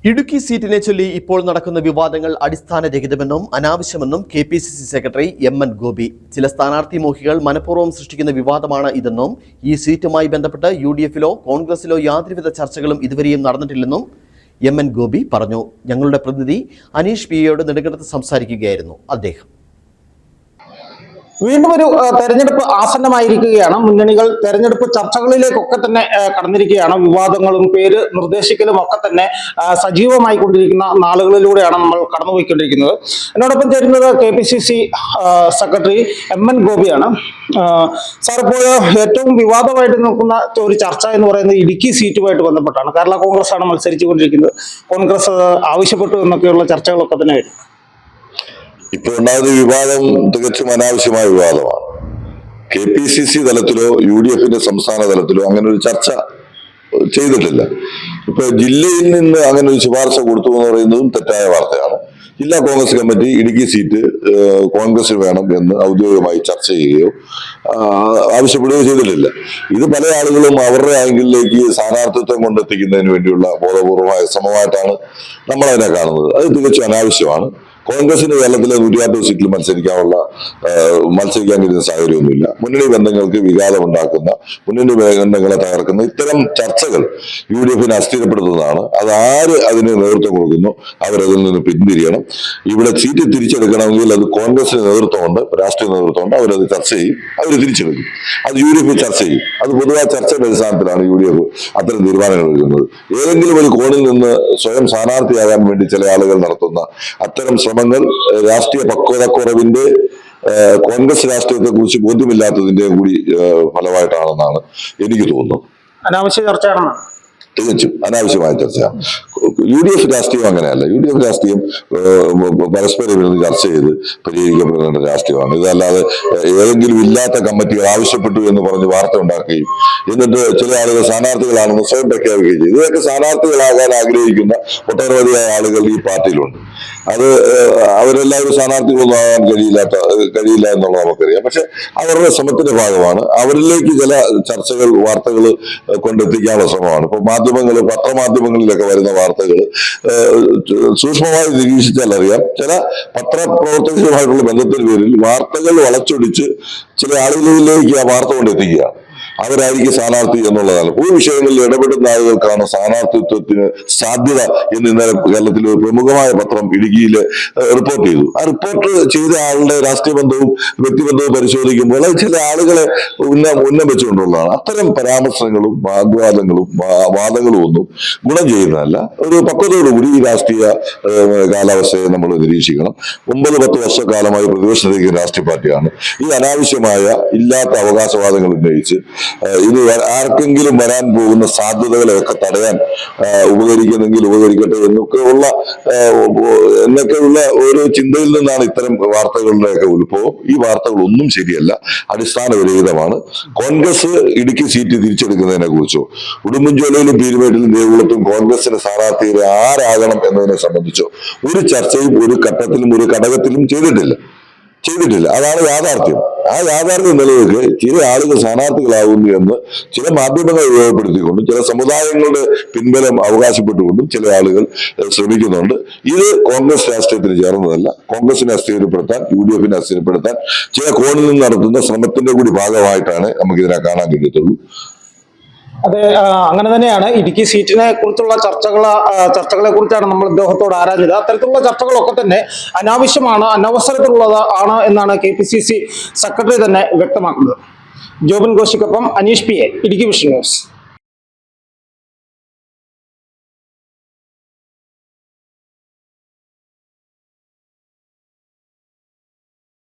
ഇടുക്കി സീറ്റിനെ ചൊല്ലി ഇപ്പോൾ നടക്കുന്ന വിവാദങ്ങൾ അടിസ്ഥാനരഹിതമെന്നും അനാവശ്യമെന്നും KPCC സെക്രട്ടറി MN ഗോപി. ചില സ്ഥാനാർത്ഥി മോഹികൾ മനഃപൂർവ്വം സൃഷ്ടിക്കുന്ന വിവാദമാണ് ഇതെന്നും ഈ സീറ്റുമായി ബന്ധപ്പെട്ട് UDF-ലോ കോൺഗ്രസിലോ യാതൊരുവിധ ചർച്ചകളും ഇതുവരെയും നടന്നിട്ടില്ലെന്നും MN ഗോപി പറഞ്ഞു. ഞങ്ങളുടെ പ്രതിനിധി അനീഷ് PAയോട് നെടുങ്കണ്ടത്ത് സംസാരിക്കുകയായിരുന്നു അദ്ദേഹം. വീണ്ടും ഒരു തെരഞ്ഞെടുപ്പ് ആസന്നമായിരിക്കുകയാണ്. മുന്നണികൾ തെരഞ്ഞെടുപ്പ് ചർച്ചകളിലേക്കൊക്കെ തന്നെ കടന്നിരിക്കുകയാണ്. വിവാദങ്ങളും പേര് നിർദ്ദേശിക്കലും ഒക്കെ തന്നെ സജീവമായി കൊണ്ടിരിക്കുന്ന നാളുകളിലൂടെയാണ് നമ്മൾ കടന്നുപോയിക്കൊണ്ടിരിക്കുന്നത്. എന്നോടൊപ്പം ചേരുന്നത് KPCC സെക്രട്ടറി MN ഗോപിയാണ്. സാർ, ഇപ്പോൾ ഏറ്റവും വിവാദമായിട്ട് നിൽക്കുന്ന ഒരു ചർച്ച എന്ന് പറയുന്നത് ഇടുക്കി സീറ്റുമായിട്ട് ബന്ധപ്പെട്ടാണ്. കേരള കോൺഗ്രസ് ആണ് മത്സരിച്ചുകൊണ്ടിരിക്കുന്നത്. കോൺഗ്രസ് ആവശ്യപ്പെട്ടു എന്നൊക്കെയുള്ള ചർച്ചകളൊക്കെ തന്നെ വരും. ഇപ്പോൾ ഉണ്ടാകുന്ന വിവാദം തികച്ചും അനാവശ്യമായ വിവാദമാണ്. KPCC തലത്തിലോ UDF-ന്റെ സംസ്ഥാന തലത്തിലോ അങ്ങനെ ഒരു ചർച്ച ചെയ്തിട്ടില്ല. ഇപ്പൊ ജില്ലയിൽ നിന്ന് അങ്ങനെ ഒരു ശുപാർശ കൊടുത്തു എന്ന് പറയുന്നതും തെറ്റായ വാർത്തയാണ്. ജില്ലാ കോൺഗ്രസ് കമ്മിറ്റി ഇടുക്കി സീറ്റ് കോൺഗ്രസിന് വേണം എന്ന് ഔദ്യോഗികമായി ചർച്ച ചെയ്യുകയോ ആവശ്യപ്പെടുകയോ ചെയ്തിട്ടില്ല. ഇത് പല ആളുകളും അവരുടെ ആംഗിളിലേക്ക് സ്ഥാനാർത്ഥിത്വം കൊണ്ടെത്തിക്കുന്നതിന് വേണ്ടിയുള്ള ബോധപൂർവമായ ശ്രമമായിട്ടാണ് നമ്മളതിനെ കാണുന്നത്. അത് തികച്ചും അനാവശ്യമാണ്. കോൺഗ്രസിന് കേരളത്തിലെ 160 സീറ്റിൽ മത്സരിക്കാൻ കഴിയുന്ന സാഹചര്യമൊന്നുമില്ല. മുന്നണി ബന്ധങ്ങൾക്ക് വിഘാതമുണ്ടാക്കുന്ന, മുന്നണി ബന്ധങ്ങളെ തകർക്കുന്ന ഇത്തരം ചർച്ചകൾ UDF-നെ അസ്ഥിരപ്പെടുത്തുന്നതാണ്. അത് ആര് അതിന് നേതൃത്വം കൊടുക്കുന്നു അവരതിൽ നിന്ന് പിന്തിരിയണം. ഇവിടെ സീറ്റ് തിരിച്ചെടുക്കണമെങ്കിൽ അത് കോൺഗ്രസിന് നേതൃത്വമുണ്ട്, രാഷ്ട്രീയ നേതൃത്വമുണ്ട്. അവരത് ചർച്ച ചെയ്യും, അവർ തിരിച്ചെടുക്കും. അത് UDF ചർച്ച ചെയ്യും. അത് പൊതുവായ ചർച്ചയുടെ അടിസ്ഥാനത്തിലാണ് UDF അത്തരം തീരുമാനങ്ങൾ എടുക്കുന്നത്. ഏതെങ്കിലും ഒരു കോണിൽ നിന്ന് സ്വയം സ്ഥാനാർത്ഥിയാകാൻ വേണ്ടി ചില ആളുകൾ നടത്തുന്ന അത്തരം ശ്രമങ്ങൾ രാഷ്ട്രീയ പക്വതക്കുറവിന്റെ, കോൺഗ്രസ് രാഷ്ട്രീയത്തെ കുറിച്ച് ബോധ്യമില്ലാത്തതിന്റെ കൂടി ഫലമായിട്ടാണെന്നാണ് എനിക്ക് തോന്നുന്നത്. അനാവശ്യ ചർച്ചയാണ്, തികച്ചും അനാവശ്യമായ ചർച്ചയാണ്. UDF രാഷ്ട്രീയം അങ്ങനെയല്ല. UDF രാഷ്ട്രീയം പരസ്പരം ഇരുന്ന് ചർച്ച ചെയ്ത് പരിഹരിക്കപ്പെടുന്ന രാഷ്ട്രീയമാണ്. ഇതല്ലാതെ ഏതെങ്കിലും ഇല്ലാത്ത കമ്മിറ്റികൾ ആവശ്യപ്പെട്ടു എന്ന് പറഞ്ഞ് വാർത്ത ഉണ്ടാക്കുകയും എന്നിട്ട് ചില ആളുകൾ സ്ഥാനാർത്ഥികളാണെന്ന് സ്വയം പ്രഖ്യാപിക്കുകയും ചെയ്തു. ഇതൊക്കെ സ്ഥാനാർത്ഥികളാകാൻ ആഗ്രഹിക്കുന്ന ഒട്ടനവധിയായ ആളുകൾ ഈ പാർട്ടിയിലുണ്ട്. അത് അവരെല്ലാവരും സ്ഥാനാർത്ഥികളൊന്നും ആകാൻ കഴിയില്ല എന്നുള്ളത് നമുക്കറിയാം. പക്ഷെ അവരുടെ ശ്രമത്തിന്റെ ഭാഗമാണ്. അവരിലേക്ക് ചില ചർച്ചകൾ, വാർത്തകൾ കൊണ്ടെത്തിക്കാനുള്ള ശ്രമമാണ്. ഇപ്പൊ മാധ്യമങ്ങൾ, പത്രമാധ്യമങ്ങളിലൊക്കെ വരുന്ന വാർത്തകൾ സൂക്ഷ്മമായി നിരീക്ഷിച്ചാൽ അറിയാം. ചില പത്രപ്രവർത്തകരുമായിട്ടുള്ള ബന്ധത്തിന് പേരിൽ വാർത്തകൾ വളച്ചൊടിച്ച് ചില ആളുകളിലേക്ക് ആ വാർത്ത കൊണ്ടെത്തിക്കുകയാണ്. അവരായിരിക്കും സ്ഥാനാർത്ഥി എന്നുള്ളതാണ്. പൊതു വിഷയങ്ങളിൽ ഇടപെടുന്ന ആളുകൾക്കാണ് സ്ഥാനാർത്ഥിത്വത്തിന് സാധ്യത എന്ന് ഇന്നലെ കേരളത്തിലെ ഒരു പ്രമുഖമായ പത്രം ഇടുക്കിയിൽ റിപ്പോർട്ട് ചെയ്തു. ആ റിപ്പോർട്ട് ചെയ്ത ആളുടെ രാഷ്ട്രീയ ബന്ധവും വ്യക്തിബന്ധവും പരിശോധിക്കുമ്പോൾ ചില ആളുകളെ ഉന്നം വെച്ചുകൊണ്ടുള്ളതാണ്. അത്തരം പരാമർശങ്ങളും വാദങ്ങളും ഒന്നും ഗുണം ചെയ്യുന്നതല്ല. ഒരു പക്വതയോടുകൂടി ഈ രാഷ്ട്രീയ കാലാവസ്ഥയെ നമ്മൾ നിരീക്ഷിക്കണം. 9-10 വർഷക്കാലമായി പ്രതിപക്ഷത്തിരിക്കുന്ന രാഷ്ട്രീയ പാർട്ടിയാണ്. ഈ അനാവശ്യമായ ഇല്ലാത്ത അവകാശവാദങ്ങൾ ഉന്നയിച്ച് ഇത് ആർക്കെങ്കിലും വരാൻ പോകുന്ന സാധ്യതകളെയൊക്കെ തടയാൻ ഉപകരിക്കുന്നെങ്കിൽ ഉപകരിക്കട്ടെ എന്നൊക്കെയുള്ള ഒരു ചിന്തയിൽ നിന്നാണ് ഇത്തരം വാർത്തകളുടെയൊക്കെ ഉത്ഭവം. ഈ വാർത്തകളൊന്നും ശരിയല്ല, അടിസ്ഥാനരഹിതമാണ്. കോൺഗ്രസ് ഇടുക്കി സീറ്റ് തിരിച്ചെടുക്കുന്നതിനെ കുറിച്ചോ ഉടുമ്പൻചോലയിലും പീരുമേട്ടിലും ദേവികുളത്തും കോൺഗ്രസിന്റെ സ്ഥാനാർത്ഥിയെ ആരാകണം എന്നതിനെ സംബന്ധിച്ചോ ഒരു ചർച്ചയും ഒരു ഘട്ടത്തിലും ഒരു ഘടകത്തിലും ചെയ്തിട്ടില്ല. അതാണ് യാഥാർത്ഥ്യം. ആ യാഥാർത്ഥ്യം നിലനിൽക്കെ ചില ആളുകൾ സ്ഥാനാർത്ഥികളാകുന്നു എന്ന് ചില മാധ്യമങ്ങൾ ഉപയോഗപ്പെടുത്തിക്കൊണ്ടും ചില സമുദായങ്ങളുടെ പിൻബലം അവകാശപ്പെട്ടുകൊണ്ടും ചില ആളുകൾ ശ്രമിക്കുന്നുണ്ട്. ഇത് കോൺഗ്രസ് രാഷ്ട്രീയത്തിന് ചേർന്നതല്ല. കോൺഗ്രസിനെ അസ്ഥിരപ്പെടുത്താൻ, UDF-നെ അസ്ഥിരപ്പെടുത്താൻ ചില കോണിൽ നിന്ന് നടത്തുന്ന ശ്രമത്തിന്റെ കൂടി ഭാഗമായിട്ടാണ് നമുക്കിതിനെ കാണാൻ കഴിയത്തുള്ളൂ. അതെ, അങ്ങനെ തന്നെയാണ്. ഇടുക്കി സീറ്റിനെ കുറിച്ചുള്ള ചർച്ചകളെ കുറിച്ചാണ് നമ്മൾ ഇദ്ദേഹത്തോട് ആരാഞ്ഞത്. അത്തരത്തിലുള്ള ചർച്ചകളൊക്കെ തന്നെ അനാവശ്യമാണ്, അനവസരത്തിലുള്ളത് ആണ് എന്നാണ് KPCC സെക്രട്ടറി തന്നെ വ്യക്തമാക്കുന്നത്. ജോബിൻ ഘോഷിക്കൊപ്പം Aneesh PA, Idukki vision news.